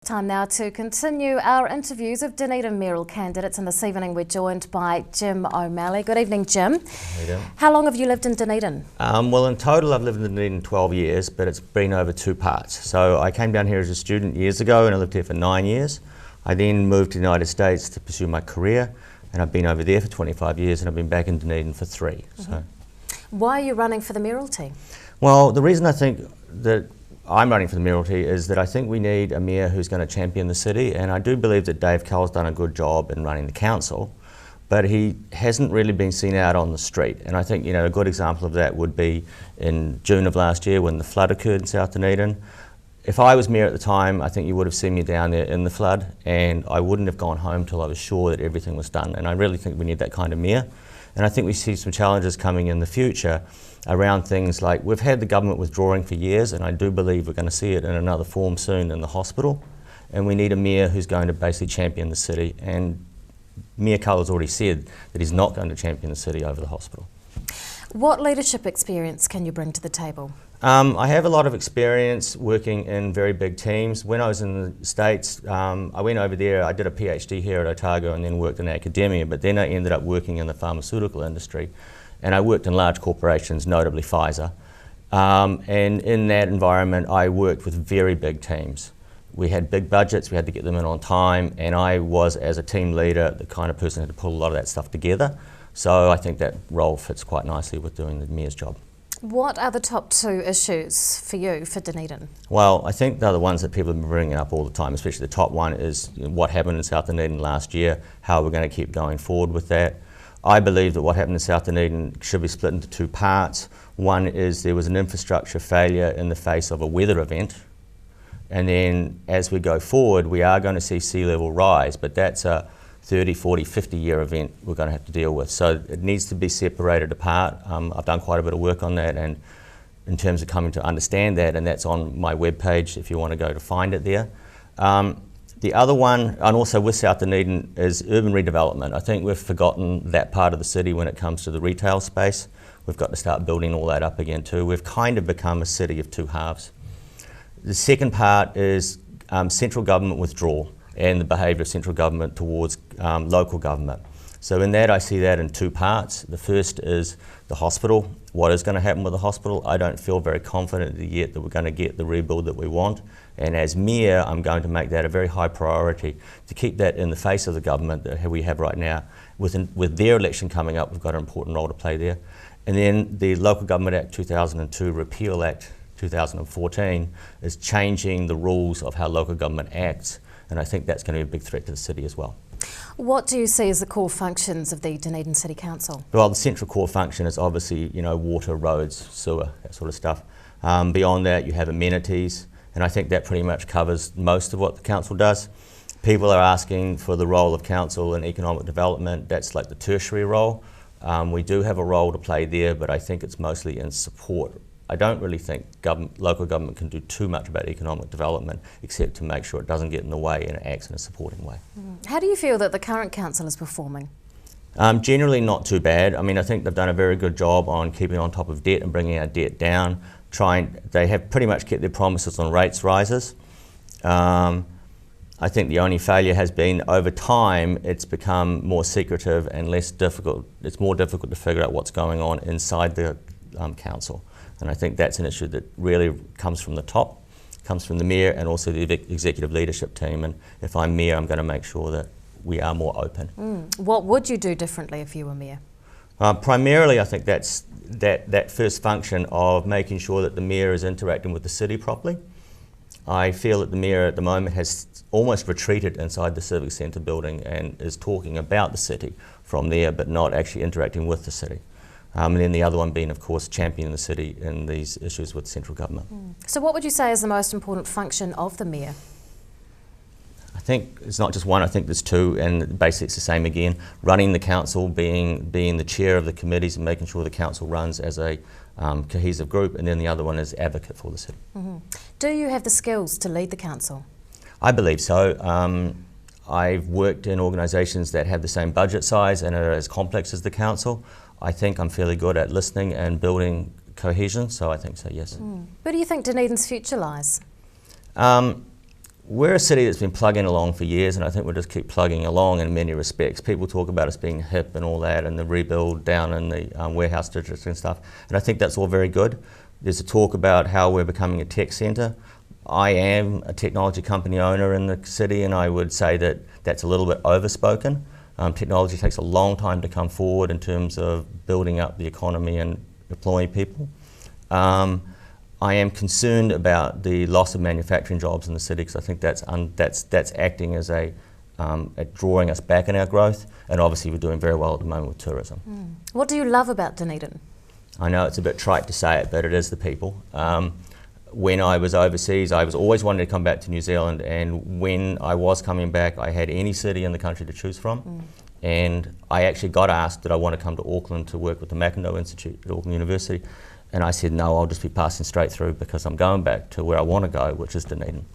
Time now to continue our interviews of Dunedin mayoral candidates, and this evening we're joined by Jim O'Malley. Good evening, Jim. How you doing? How long have you lived in Dunedin? Well, in total I've lived in Dunedin 12 years, but it's been over two parts. So I came down here as a student years ago and I lived here for 9 years. I then moved to the United States to pursue my career, and I've been over there for 25 years and I've been back in Dunedin for 3. So. Why are you running for the mayoralty? Well, the reason I think that I'm running for the mayoralty is that I think we need a mayor who's going to champion the city, and I do believe that Dave Cull's done a good job in running the council, but he hasn't really been seen out on the street. And I think, a good example of that would be in June of last year when the flood occurred in South Dunedin. If I was mayor at the time, I think you would have seen me down there in the flood, and I wouldn't have gone home till I was sure that everything was done. And I really think we need that kind of mayor. And I think we see some challenges coming in the future around things like, we've had the government withdrawing for years, and I do believe we're going to see it in another form soon in the hospital. And we need a mayor who's going to basically champion the city. And Mayor Cull has already said that he's not going to champion the city over the hospital. What leadership experience can you bring to the table? I have a lot of experience working in very big teams. When I was in the States, I went over there, I did a PhD here at Otago and then worked in academia, but then I ended up working in the pharmaceutical industry, and I worked in large corporations, notably Pfizer. And in that environment, I worked with very big teams. We had big budgets, we had to get them in on time, and I was, as a team leader, the kind of person who had to pull a lot of that stuff together. So I think that role fits quite nicely with doing the mayor's job. What are the top 2 issues for you for Dunedin? Well, I think they're the ones that people have been bringing up all the time, especially the top one is what happened in South Dunedin last year, how we're going to keep going forward with that. I believe that what happened in South Dunedin should be split into 2 parts. One is there was an infrastructure failure in the face of a weather event, and then as we go forward we are going to see sea level rise, but that's a 30, 40, 50-year event we're going to have to deal with. So it needs to be separated apart. I've done quite a bit of work on that, and in terms of coming to understand that, and that's on my webpage if you want to go to find it there. The other one, and also with South Dunedin, is urban redevelopment. I think we've forgotten that part of the city when it comes to the retail space. We've got to start building all that up again too. We've kind of become a city of 2 halves. The second part is central government withdrawal and the behaviour of central government towards local government. So in that I see that in 2 parts. The first is the hospital. What is going to happen with the hospital? I don't feel very confident yet that we're going to get the rebuild that we want. And as mayor, I'm going to make that a very high priority to keep that in the face of the government that we have right now. With their election coming up, we've got an important role to play there. And then the Local Government Act 2002 Repeal Act 2014 is changing the rules of how local government acts. And I think that's going to be a big threat to the city as well. What do you see as the core functions of the Dunedin City Council? Well, the central core function is obviously, water, roads, sewer, that sort of stuff. Beyond that, you have amenities, and I think that pretty much covers most of what the council does. People are asking for the role of council in economic development. That's like the tertiary role. We do have a role to play there, but I think it's mostly in support. I don't really think local government can do too much about economic development except to make sure it doesn't get in the way and it acts in a supporting way. How do you feel that the current council is performing? Generally not too bad. I mean, I think they've done a very good job on keeping on top of debt and bringing our debt down. They have pretty much kept their promises on rates rises. I think the only failure has been over time it's become more secretive and less difficult. It's more difficult to figure out what's going on inside the council. And I think that's an issue that really comes from the top, comes from the mayor and also the executive leadership team. And if I'm mayor, I'm going to make sure that we are more open. What would you do differently if you were mayor? Primarily, I think that's that first function of making sure that the mayor is interacting with the city properly. I feel that the mayor at the moment has almost retreated inside the Civic Centre building and is talking about the city from there, but not actually interacting with the city. And then the other one being, of course, championing the city in these issues with central government. So what would you say is the most important function of the mayor? I think it's not just one, I think there's 2, and basically it's the same again. Running the council, being the chair of the committees and making sure the council runs as a cohesive group, and then the other one is advocate for the city. Do you have the skills to lead the council? I believe so. I've worked in organisations that have the same budget size and are as complex as the council. I think I'm fairly good at listening and building cohesion, so I think so, yes. Where do you think Dunedin's future lies? we're a city that's been plugging along for years, and I think we'll just keep plugging along in many respects. People talk about us being hip and all that, and the rebuild down in the warehouse districts and stuff, and I think that's all very good. There's a talk about how we're becoming a tech centre. I am a technology company owner in the city, and I would say that that's a little bit overspoken. Technology takes a long time to come forward in terms of building up the economy and employing people. I am concerned about the loss of manufacturing jobs in the city, because I think that's acting as at drawing us back in our growth, and obviously we're doing very well at the moment with tourism. What do you love about Dunedin? I know it's a bit trite to say it, but it is the people. When I was overseas, I was always wanting to come back to New Zealand, and when I was coming back, I had any city in the country to choose from. And I actually got asked, did I want to come to Auckland to work with the Mackinac Institute at Auckland University? And I said, no, I'll just be passing straight through, because I'm going back to where I want to go, which is Dunedin.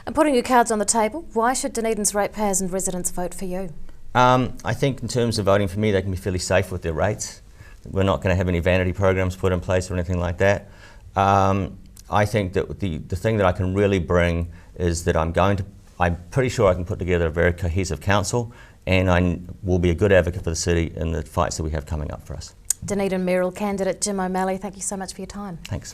And putting your cards on the table, why should Dunedin's ratepayers and residents vote for you? I think in terms of voting for me, they can be fairly safe with their rates. We're not going to have any vanity programs put in place or anything like that. I think that the thing that I can really bring is that I'm pretty sure I can put together a very cohesive council, and I will be a good advocate for the city in the fights that we have coming up for us. Dunedin mayoral candidate Jim O'Malley, thank you so much for your time. Thanks.